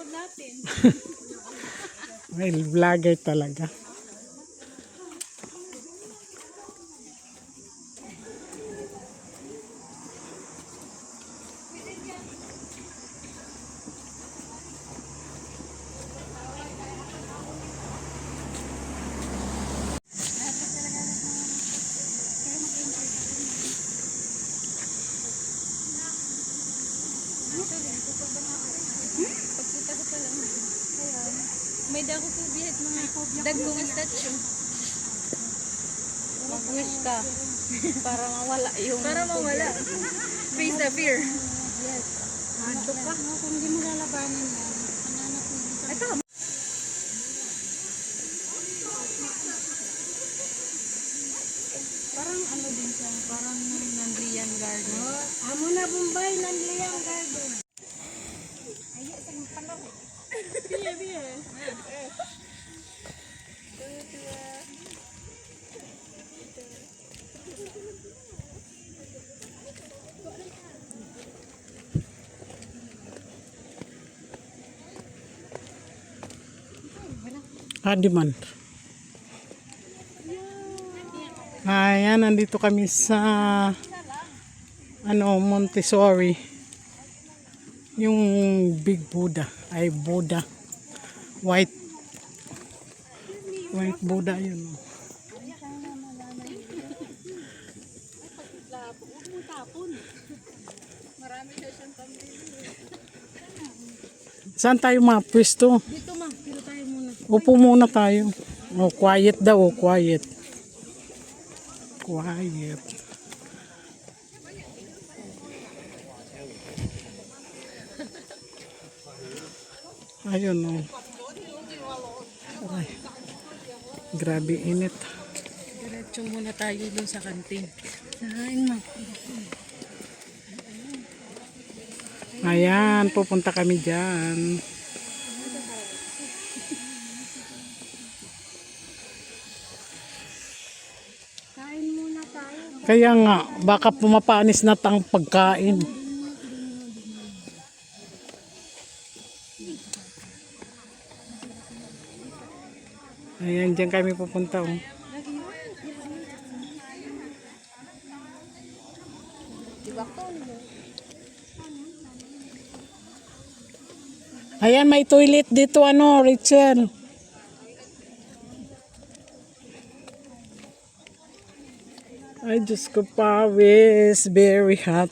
record natin. May vlogger talaga. Pagkita ko pa lang. May dako po bihat mga dagkong statue. Mag-wish ka para mawala yung... Para mawala. Face the fear. Yes. Ando ka. Kung hindi mo lalabanan yan, hananap mo dito. Ito. Parang ano din siya, parang Nanlian Garden. Amo na Bombay, Nanlian Garden. Biya, biya. Di man. Ayan, nandito kami sa Montessori. Yung Big Buddha. Ay, Buddha. White Buddha yun. Marami na siyang pambili. Saan tayo mapwesto? Dito ma, dito tayo muna. Upo muna tayo. Oh, quiet daw, oh, quiet. Quiet. Ayun, oh. Ay, grabe init. Diretso muna tayo dun sa kantin. Ay, ayan, pupunta kami dyan. Kain muna tayo. Kaya nga, baka pumapanis na tang pagkain. Ayan, dyan kami pupunta. Oh. Ayan, may toilet dito, Rachel. Ay, Diyos ko, pawis. Very hot.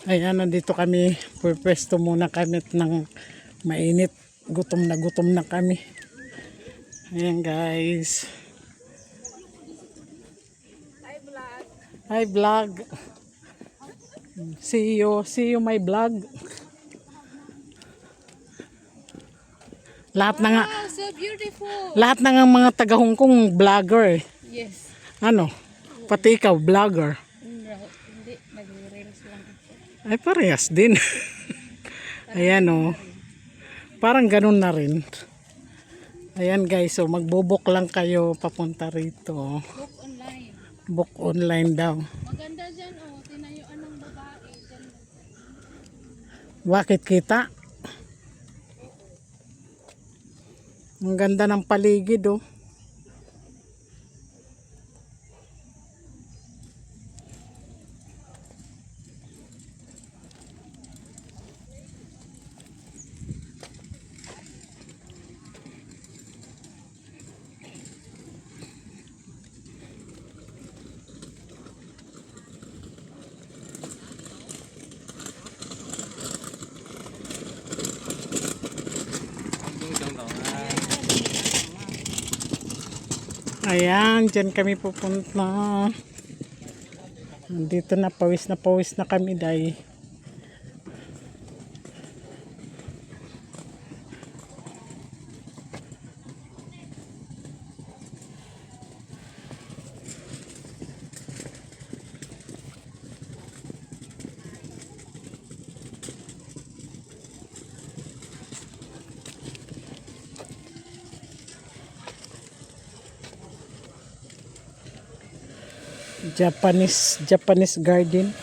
Ayan, nandito kami. Pwesto muna kami ng mainit. Gutom na kami. Ayan, guys. Hi, vlog. See you my vlog. Lahat na nga, Wow, so beautiful. lahat na nga mga taga Hong Kong vlogger. Yes. Pati ikaw vlogger. Hindi, nag-reels lang. Ay, parehas din. Ayan, oh. Parang ganun na rin. Ayan, guys, so magbubok lang kayo papunta rito. Book online. Book online daw. Maganda dyan, oh. Tinayuan ng babae. Dyan. Bakit kita? Ang ganda ng paligid, oh. Ayan, dyan kami pupunta. Dito na pawis na kami, day. Japanese garden.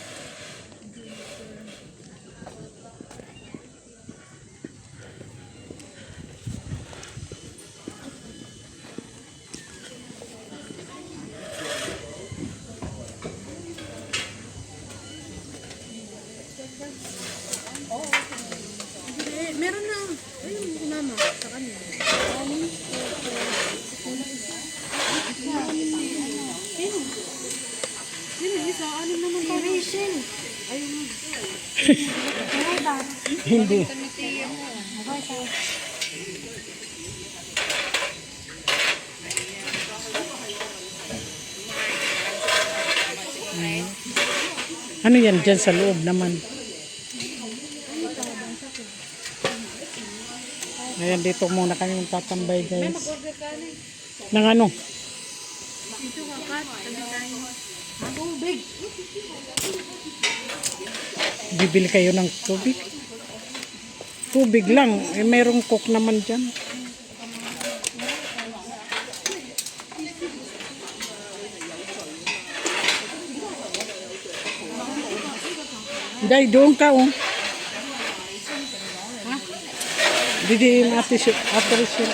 Meron na. Ayun, mama. Sa kanya. Sino isa? Ano naman si Rachel? Ayun. Hindi. Ano yan dyan sa loob naman? Ayan, dito muna kami tatambay guys. Mag-order ka na. Nang ano? Dito ka, Kat. Tabi tayo. Tubig. Bibili kayo ng tubig? Tubig lang. Eh, mayroong cook naman dyan. Day, doon ka, oh. Ha? Didi yung ate Rachel.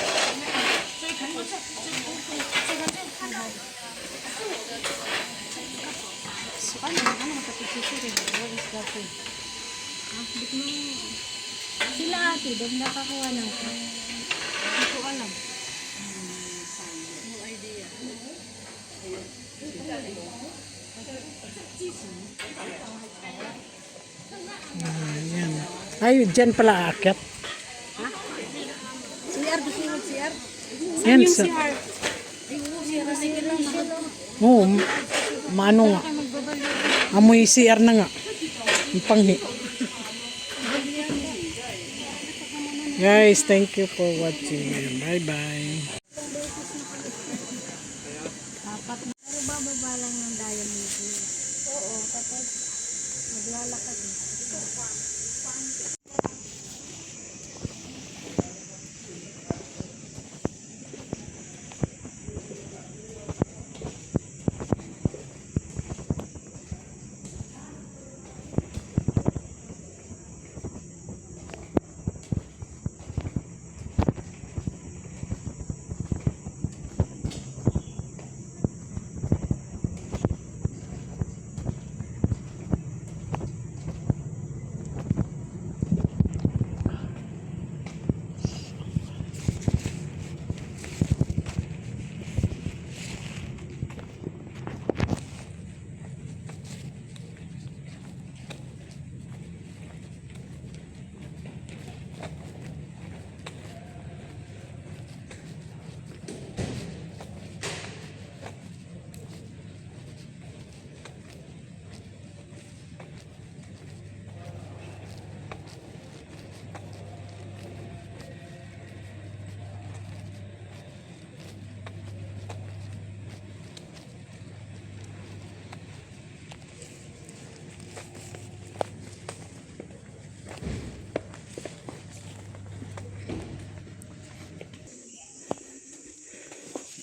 Sila ate, doon nakakuha ng hindi ko alam. No idea. Ayan. Ay, dyan pala aakyat. CR, gusto mo CR? Yan, Yung sa... CR. CR, sige lang. Oo, maano nga. Amoy CR na nga. Ang panghi. Guys, thank you for watching. Bye-bye. Pero bababa lang ng diamond. Oo, tapos maglalakad.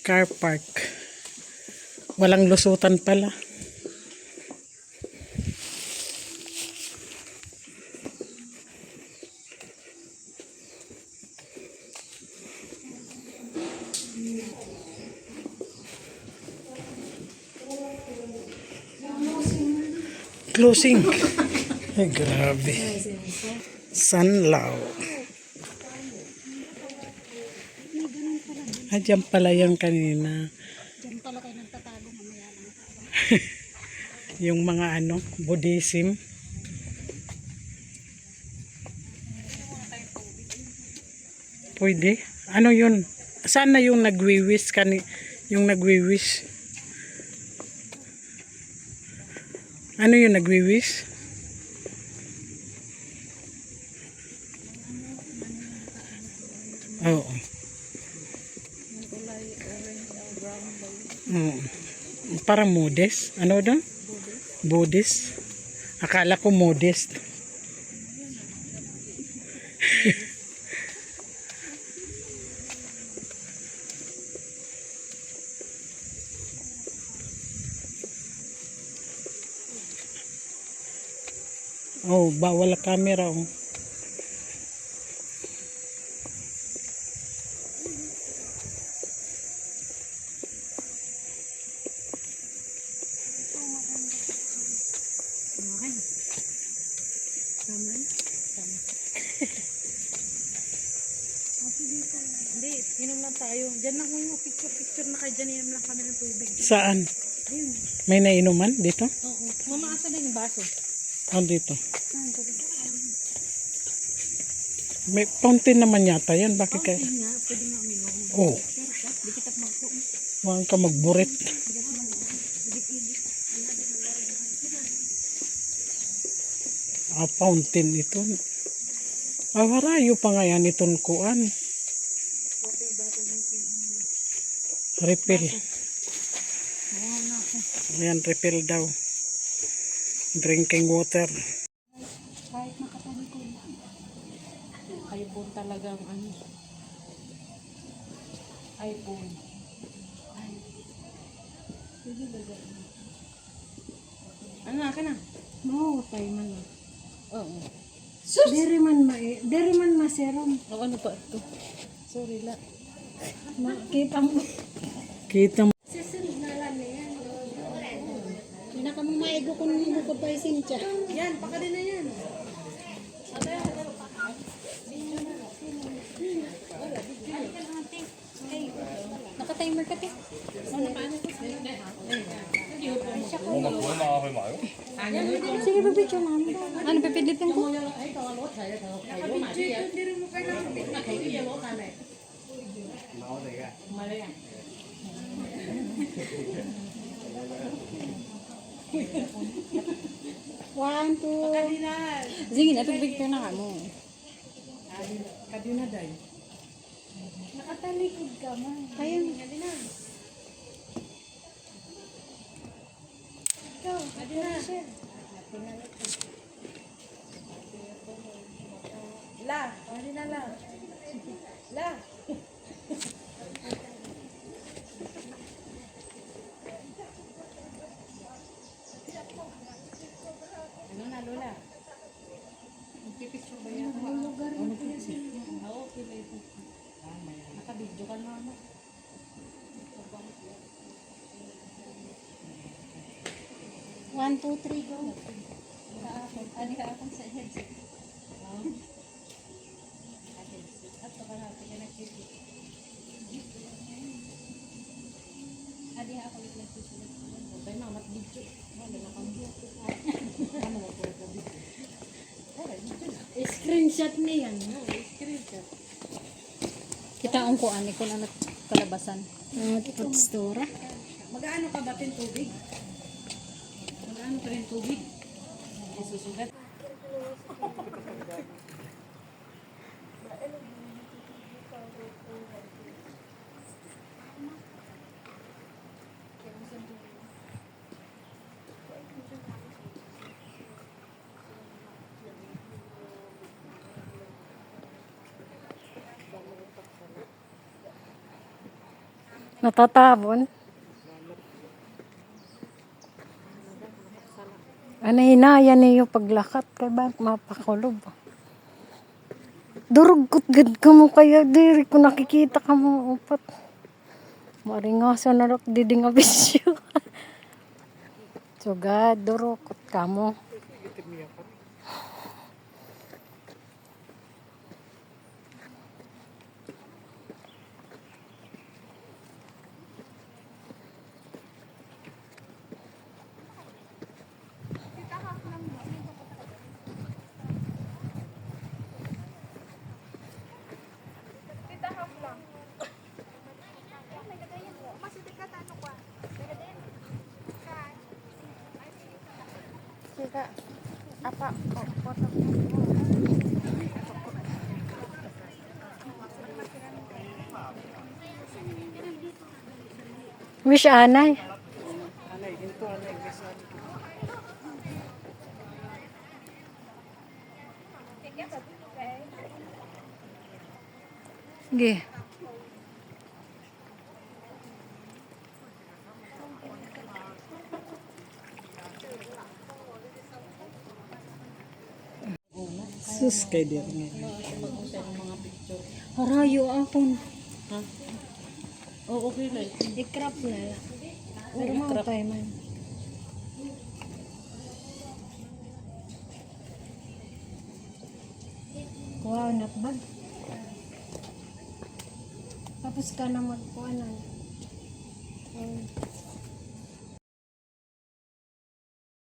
Car park. Walang lusutan pala. Closing. Ay, grabe. Sanlaw. Ah, dyan pala yung kanina. Diyan pala kayo nagtatago mamaya lang. Yung mga ano, Buddhism. Pwede. Ano yun? Saan na yung nagwiwis? Yung nagwiwis? Ano yung nagwiwis? Oo. Oo. Parang modest. Ano daw? Buddhist. Akala ko modest. Oh, bawal camera. Oh. Hindi, inom lang tayo. Diyan lang yung picture na kayo. Diyan inom lang kami ng tubig. Saan? Ayun. May nainuman dito? Oo. Mama, asa na yung baso? Ah, dito. May fountain naman yata yan. Bakit kaya? Nga, pwede nga uminom. Oh, Pero siya, di kita magtuon. huwag ka magburit. Ah, fountain ito. Ah, warayo pa nga yan itong kuan. Refill. Oo na ako. Ayan, refill daw. Drinking water. Kahit nakatalikod lang. iPhone talagang ano. iPhone. Ay. Sige, gagawin. Ano, akin na? No, tayo man na. Oo. Dere man maserom. O ano pa ito? Sorry la. Makita mo. Kita mo. Pinaka mo maigo ko nung bukod pa yung Cynthia. Yan, baka din na yan. Naka-timer ka, te. Sige, babityo namin. Ano, pipilitin ko? One, two. Sige na, pipicture na ka mo. Kadina day. Nakatalikod ka man. Ayun. Ikaw, kadina. La, kadina la. La. Ano na, Lola? Magpipicture ba yan? Ano lugar mo? Oo, okay ba ito? Nakabidyo ka na, ano? One, two, three, go. Ano ka akong sa headset? At baka natin ka nag-tv. Adi ako ulit nagsusunod. Huwag na, mat-video. Wala na kang video. Ano mo po ito? Screenshot niya yan. Screenshot. Kita ang kuan ni kung ano kalabasan. Food Mag-ano ka ba tin tubig? Mag-ano ka rin tubig? Isusugat. Natatabon. Ano hinaya niyo paglakat kay ba mapakulob. Durugkot gud ka mo kaya diri ko nakikita ka mo upat. Maringaso na rak didi nga bisyo. So God, durugkot ka mo. Sika. Apa? Foto. Wish anay. Sige. Sus kay dir nga. Harayo akon. Ha? Oh, okay lang. I-crop na. Pero mga tayo man. Wow, not bad. Tapos ka na magkuanan.